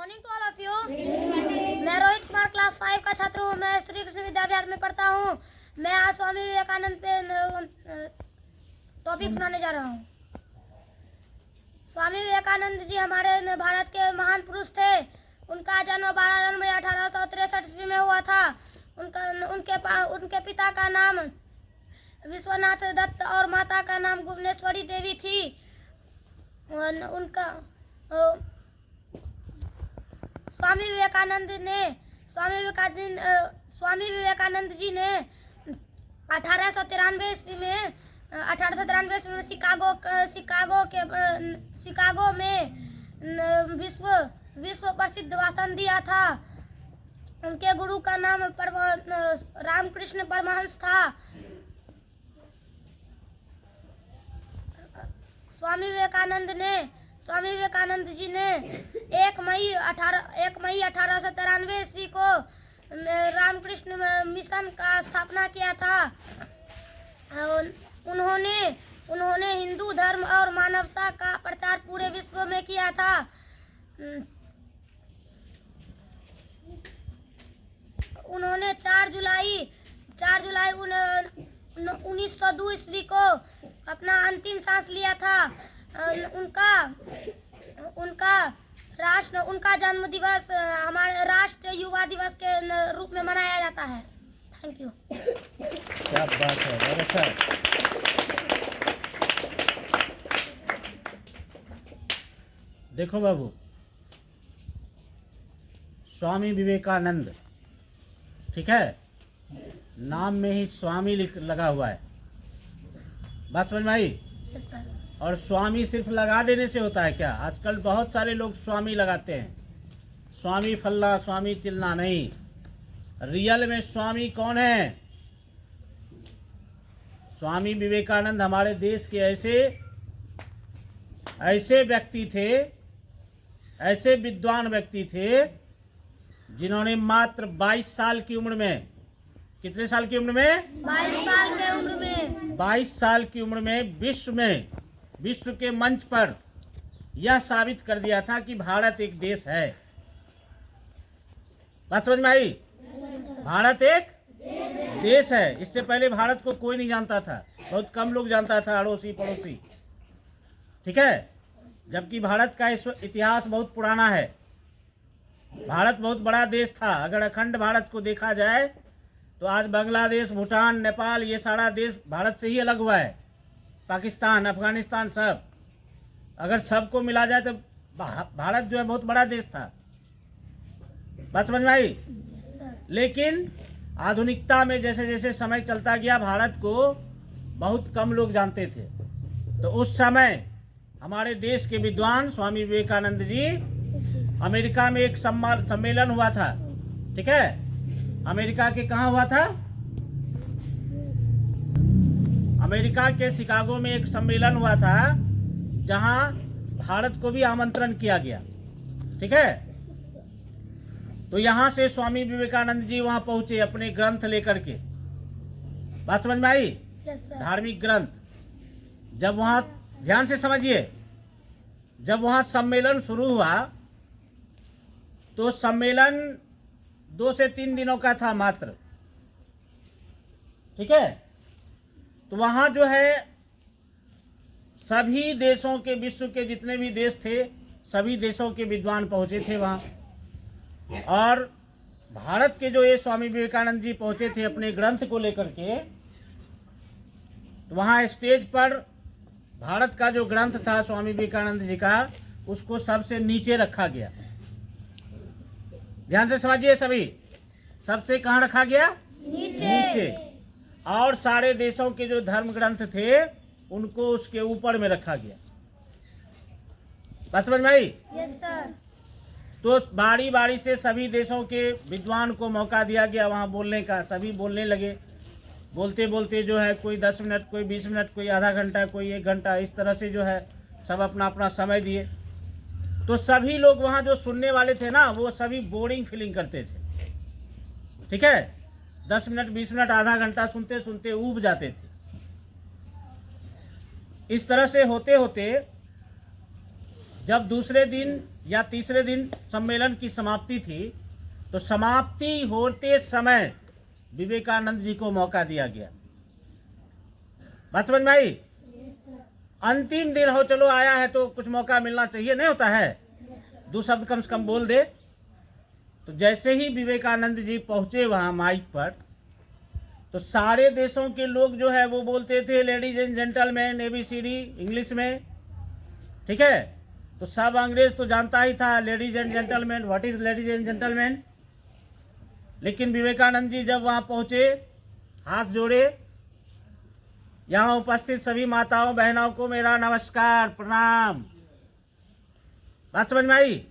Morning to all of you. मैं Rohit Kumar class 5 का छात्र हूँ। मैं श्री कृष्ण विद्या विहार में पढ़ता हूँ। मैं आज स्वामी विवेकानंद पे टॉपिक सुनाने जा रहा हूँ। स्वामी विवेकानंद जी हमारे भारत के महान पुरुष थे। उनका जन्म 12 जनवरी 1863 ईस्वी में हुआ था। उनके पिता का नाम विश्वनाथ दत्त और माता का नाम भुवनेश्वरी देवी थी। उनका स्वामी विवेकानंद जी ने 1893 ईस्वी में शिकागो में विश्व प्रसिद्ध भाषण दिया था। उनके गुरु का नाम रामकृष्ण परमहंस था। स्वामी विवेकानंद जी ने 1 मई 1893 ईस्वी को रामकृष्ण मिशन का स्थापना किया था। उन्होंने हिंदू धर्म और मानवता का प्रचार पूरे विश्व में किया था। उन्होंने 4 जुलाई 1902 ईस्वी को अपना अंतिम सांस लिया था। उनका जन्म दिवस हमारे राष्ट्रीय युवा दिवस के रूप में मनाया जाता है। Thank you. क्या बात है, बहुत अच्छा। देखो बाबू, स्वामी विवेकानंद, ठीक है, नाम में ही स्वामी लगा हुआ है। बात समझ में आई? Yes sir. और स्वामी सिर्फ लगा देने से होता है क्या? आजकल बहुत सारे लोग स्वामी लगाते हैं, स्वामी फल्ला स्वामी चिल्ला नहीं। रियल में स्वामी कौन है? स्वामी विवेकानंद हमारे देश के ऐसे व्यक्ति थे, ऐसे विद्वान व्यक्ति थे, जिन्होंने मात्र 22 साल की उम्र में, कितने साल की उम्र में? 22 साल की उम्र में 22 साल की उम्र में विश्व के मंच पर यह साबित कर दिया था कि भारत एक देश है। बात समझ में आई? भारत एक देश है। इससे पहले भारत को कोई नहीं जानता था, बहुत कम लोग जानता था, अड़ोसी पड़ोसी, ठीक है। जबकि भारत का इतिहास बहुत पुराना है। भारत बहुत बड़ा देश था। अगर अखंड भारत को देखा जाए तो आज बांग्लादेश, भूटान, नेपाल, ये सारा देश भारत से ही अलग हुआ है। पाकिस्तान, अफगानिस्तान, सब, अगर सबको मिला जाए तो भारत जो है बहुत बड़ा देश था। बात समझ में आई? लेकिन आधुनिकता में जैसे जैसे समय चलता गया, भारत को बहुत कम लोग जानते थे। तो उस समय हमारे देश के विद्वान स्वामी विवेकानंद जी, अमेरिका में एक सम्मेलन हुआ था, ठीक है। अमेरिका के कहाँ हुआ था? अमेरिका के शिकागो में एक सम्मेलन हुआ था, जहां भारत को भी आमंत्रण किया गया, ठीक है। तो यहां से स्वामी विवेकानंद जी वहां पहुंचे अपने ग्रंथ लेकर के। बात समझ में आई? Yes sir. धार्मिक ग्रंथ। जब वहां, ध्यान से समझिए, जब वहां सम्मेलन शुरू हुआ तो सम्मेलन 2 से 3 दिनों का था मात्र, ठीक है। तो वहां जो है सभी देशों के, विश्व के जितने भी देश थे, सभी देशों के विद्वान पहुंचे थे वहां। और भारत के जो ये स्वामी विवेकानंद जी पहुंचे थे अपने ग्रंथ को लेकर के, तो वहां स्टेज पर भारत का जो ग्रंथ था स्वामी विवेकानंद जी का, उसको सबसे नीचे रखा गया। ध्यान से समझिए सभी, सबसे कहाँ रखा गया? नीचे। और सारे देशों के जो धर्म ग्रंथ थे उनको उसके ऊपर में रखा गया। बात समझ में आई? Yes sir. तो बारी बारी से सभी देशों के विद्वान को मौका दिया गया वहां बोलने का। सभी बोलने लगे। बोलते बोलते जो है कोई 10 मिनट, कोई 20 मिनट, कोई आधा घंटा, कोई 1 घंटा, इस तरह से जो है सब अपना अपना समय दिए। तो सभी लोग वहाँ जो सुनने वाले थे ना, वो सभी बोरिंग फीलिंग करते थे, ठीक है। 10 मिनट, 20 मिनट, आधा घंटा सुनते सुनते ऊब जाते थे। इस तरह से होते होते जब दूसरे दिन या तीसरे दिन सम्मेलन की समाप्ति थी, तो समाप्ति होते समय विवेकानंद जी को मौका दिया गया। बात समझ में आई? अंतिम दिन हो, चलो आया है तो कुछ मौका मिलना चाहिए, नहीं होता है? दो शब्द कम से कम बोल दे। तो जैसे ही विवेकानंद जी पहुंचे वहां माइक पर, तो सारे देशों के लोग जो है वो बोलते थे ladies and gentleman ABCD English में, ठीक है? तो सब अंग्रेज तो जानता ही था ladies and gentleman, what is ladies and gentleman. लेकिन विवेकानंद जी जब वहां पहुंचे, हाथ जोड़े, यहाँ उपस्थित सभी माताओं बहनों को मेरा नमस्कार प्रणाम। बात समझ में आई?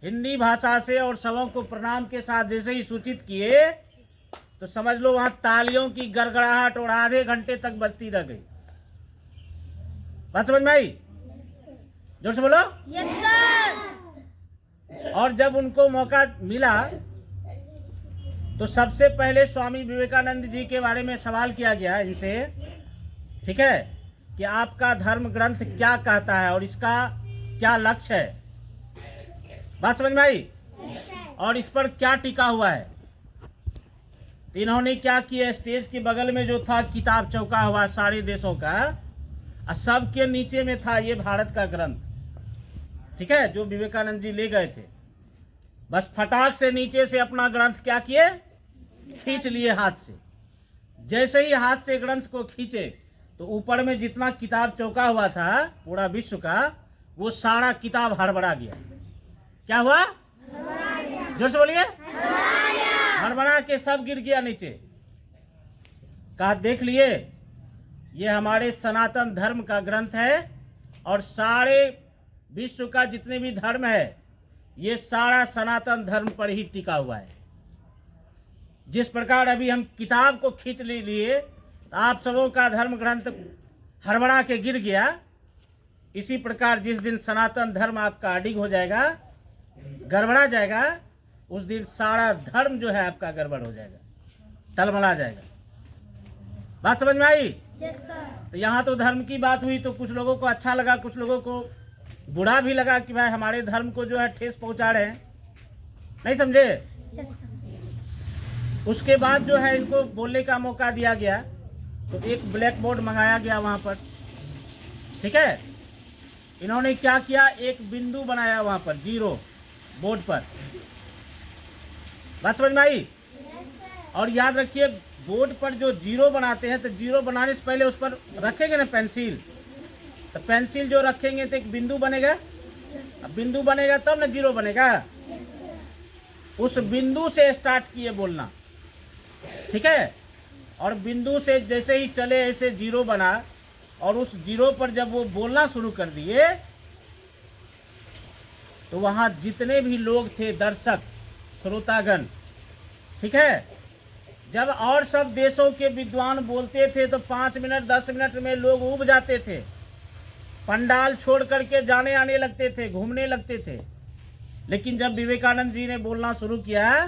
हिंदी भाषा से और सबों को प्रणाम के साथ जैसे ही सूचित किए, तो समझ लो वहां तालियों की गड़गड़ाहट और आधे घंटे तक बजती रह गई। बात समझ में आई? जोर से बोलो। Yes sir. और जब उनको मौका मिला, तो सबसे पहले स्वामी विवेकानंद जी के बारे में सवाल किया गया इनसे, ठीक है, कि आपका धर्म ग्रंथ क्या कहता है और इसका क्या लक्ष्य है। बात समझ में आई? और इस पर क्या टिका हुआ है। तो इन्होंने क्या किया, स्टेज के बगल में जो था किताब चौका हुआ सारे देशों का, और सबके नीचे में था ये भारत का ग्रंथ, ठीक है, जो विवेकानंद जी ले गए थे। बस फटाक से नीचे से अपना ग्रंथ क्या किए, खींच लिए हाथ से। जैसे ही हाथ से ग्रंथ को खींचे, तो ऊपर में जितना किताब चौका हुआ था पूरा विश्व का, वो सारा किताब हड़बड़ा गया। क्या हुआ? जोर से बोलिए। हड़बड़ा के सब गिर गया नीचे। कहा देख लिए, ये हमारे सनातन धर्म का ग्रंथ है, और सारे विश्व का जितने भी धर्म है, ये सारा सनातन धर्म पर ही टिका हुआ है। जिस प्रकार अभी हम किताब को खींच लिए, तो आप सबों का धर्म ग्रंथ हड़बड़ा के गिर गया, इसी प्रकार जिस दिन सनातन धर्म आपका अडिग हो जाएगा, गड़बड़ा जाएगा, उस दिन सारा धर्म जो है आपका गड़बड़ हो जाएगा, टलमला जाएगा। बात समझ में आई? Yes sir. तो यहाँ तो धर्म की बात हुई, तो कुछ लोगों को अच्छा लगा, कुछ लोगों को बुरा भी लगा कि भाई हमारे धर्म को जो है ठेस पहुंचा रहे हैं, नहीं समझे? Yes sir. उसके बाद जो है इनको बोलने का मौका दिया गया, तो एक ब्लैक बोर्ड मंगाया गया वहाँ पर, ठीक है। इन्होंने क्या किया, एक बिंदु बनाया वहाँ पर, 0 बोर्ड पर। बात समझ में आई? और याद रखिए, बोर्ड पर जो 0 बनाते हैं, तो 0 बनाने से पहले उस पर रखेंगे ना पेंसिल, तो पेंसिल जो रखेंगे तो एक बिंदु बनेगा, अब बिंदु बनेगा तब ना 0 बनेगा। उस बिंदु से स्टार्ट किए बोलना, ठीक है। और बिंदु से जैसे ही चले ऐसे 0 बना, और उस 0 पर जब वो बोलना शुरू कर दिए, तो वहां जितने भी लोग थे, दर्शक श्रोतागण, ठीक है, जब और सब देशों के विद्वान बोलते थे तो 5 मिनट 10 मिनट में लोग उब जाते थे, पंडाल छोड़ करके जाने आने लगते थे, घूमने लगते थे। लेकिन जब विवेकानंद जी ने बोलना शुरू किया,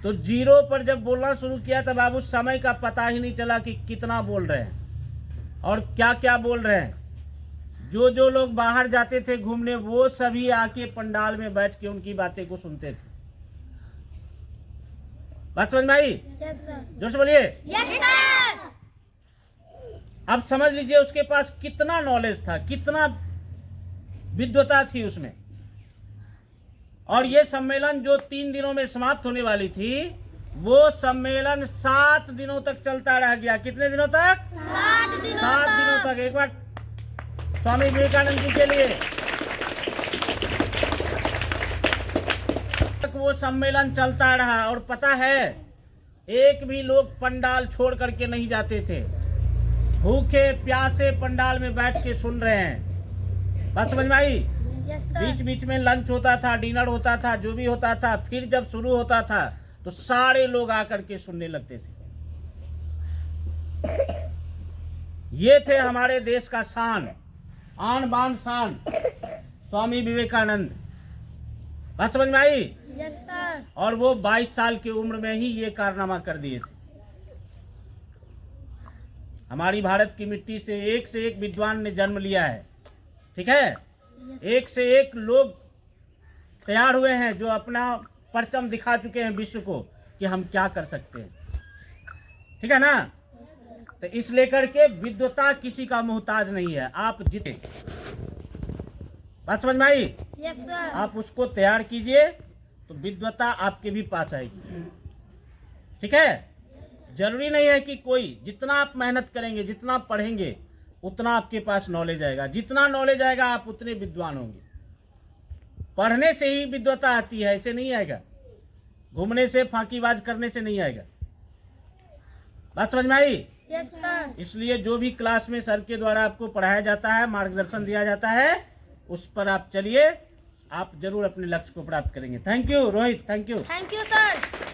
तो 0 पर जब बोलना शुरू किया, तब अब उस समय का पता ही नहीं चला कि कितना बोल रहे हैं और क्या क्या बोल रहे हैं। जो जो लोग बाहर जाते थे घूमने, वो सभी आके पंडाल में बैठ के उनकी बातें को सुनते थे। बात समझ में आई? Yes sir. जोर से बोलिए। Yes sir. अब समझ लीजिए उसके पास कितना नॉलेज था, कितना विद्वता थी उसमें। और ये सम्मेलन जो 3 दिनों में समाप्त होने वाली थी, वो सम्मेलन 7 दिनों तक चलता रह गया। कितने दिनों तक? 7 दिनों 7 दिनों तक। एक बार स्वामी विवेकानंद जी के लिए वो सम्मेलन चलता रहा। और पता है, एक भी लोग पंडाल छोड़ करके नहीं जाते थे, भूखे प्यासे पंडाल में बैठ के सुन रहे हैं। बात समझ में आई? Yes sir. बीच बीच में लंच होता था, डिनर होता था, जो भी होता था। फिर जब शुरू होता था तो सारे लोग आकर के सुनने लगते थे। ये थे हमारे देश का शान, आन बान शान, स्वामी विवेकानंद। बात समझ में आई? Yes sir. और वो 22 साल की उम्र में ही ये कारनामा कर दिए थे। हमारी भारत की मिट्टी से एक विद्वान ने जन्म लिया है, ठीक है। एक से एक लोग तैयार हुए हैं जो अपना परचम दिखा चुके हैं विश्व को कि हम क्या कर सकते हैं। ठीक है ना? तो इस लेकर के विद्वता किसी का मोहताज नहीं है। आप जीते, बात समझ में आई? Yes sir. आप उसको तैयार कीजिए तो विद्वता आपके भी पास आएगी। ठीक है? जरूरी नहीं है कि कोई, जितना आप मेहनत करेंगे, जितना आप पढ़ेंगे, उतना आपके पास नॉलेज आएगा। जितना नॉलेज आएगा आप उतने विद्वान होंगे। पढ़ने से ही विद्वता आती है, ऐसे नहीं आएगा। घूमने से, फांकीबाज करने से नहीं आएगा। बात समझ में आई? Yes sir. इसलिए जो भी क्लास में सर के द्वारा आपको पढ़ाया जाता है, मार्गदर्शन दिया जाता है, उस पर आप चलिए, आप जरूर अपने लक्ष्य को प्राप्त करेंगे। Thank you Rohit, thank you. Thank you sir.